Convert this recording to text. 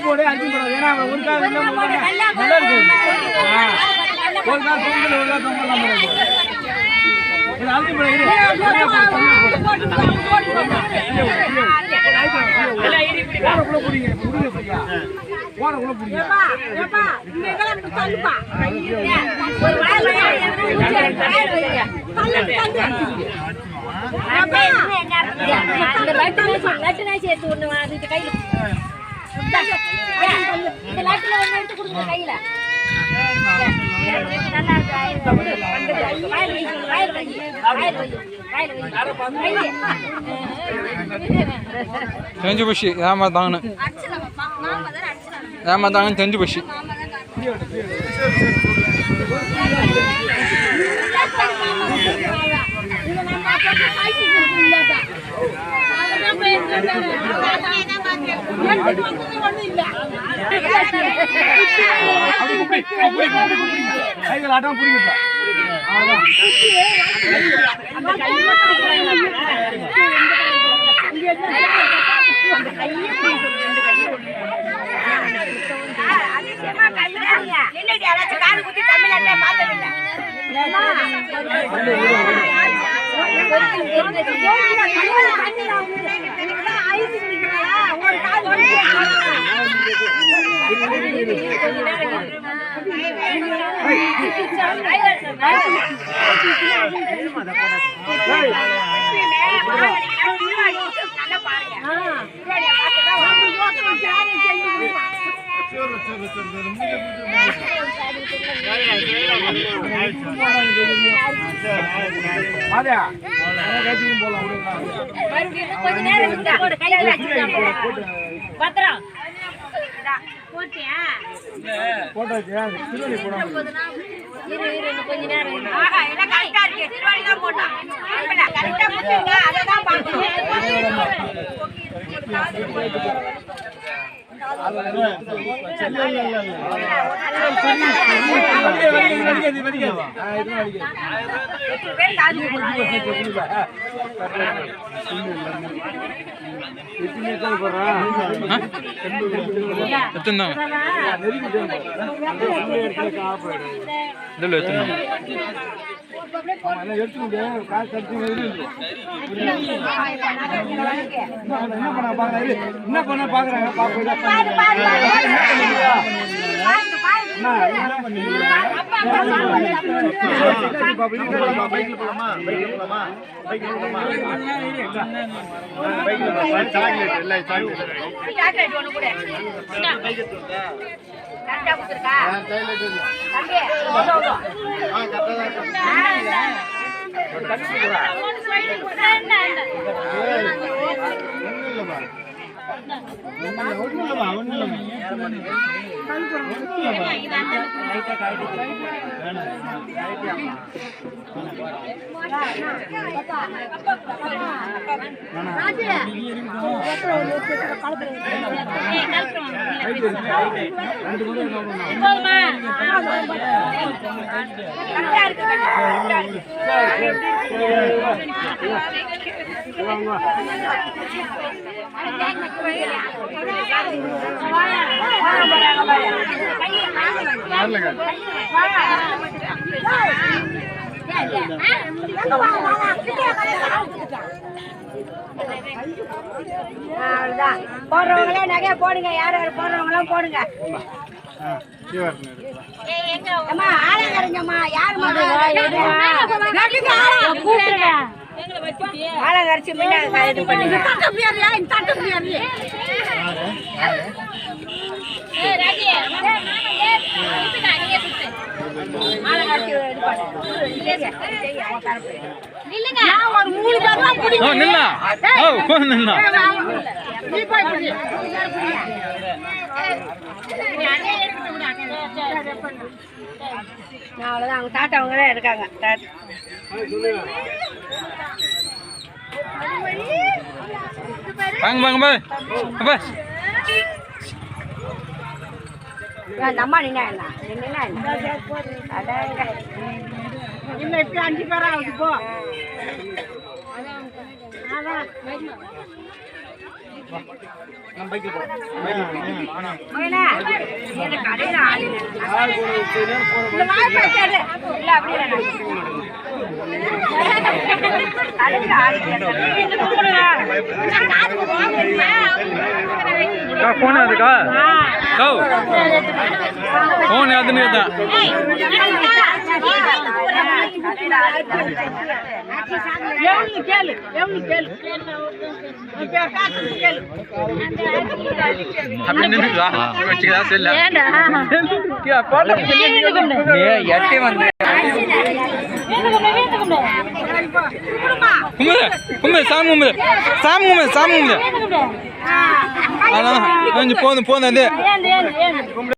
போடு அஞ்சு போடு ஏன்னா ஒரு கால் நல்லா இருக்கு ஒரு கால் பொங்கல் ஒரு கால் பொங்கல் அஞ்சு தெரிஞ்சு போச்சு ஏமாத்தாங்கன்னு ஏமாத்தாங்கன்னு தெரிஞ்சு போச்சு ஆட்டம் புரியுது என்ன பண்ண பாக்குறாங்க போடுறவங்களே நகைய போடுங்க, யார் யார் போடுறவங்களும் போடுங்க. ஆலங்கரைங்கம்மா யாருமா ஆலங்கரைச்சு இது பண்ணி ஆலங்கரைச்சு ஓ நின்னா ஓ போன் நின்னா அவ்வளோதான் அவங்க தாத்தா அவங்க தான் இருக்காங்க வாங்க வாங்க பாய் அப்பா அந்த அம்மா நின்னா என்ன இன்னும் எப்படி 5 பேரா ஆகுது போ ஃபோன் அதுக்கா ஓ ஃபோன் அதுன்னு தான் அப்படி நின்றுடா வச்சுக்கதா செல்ல எட்டி வந்து கும்பு சாமி கும்பு சாமி கும்பு சாமி கும்பு அதான் கொஞ்சம் போதும் போதும் அது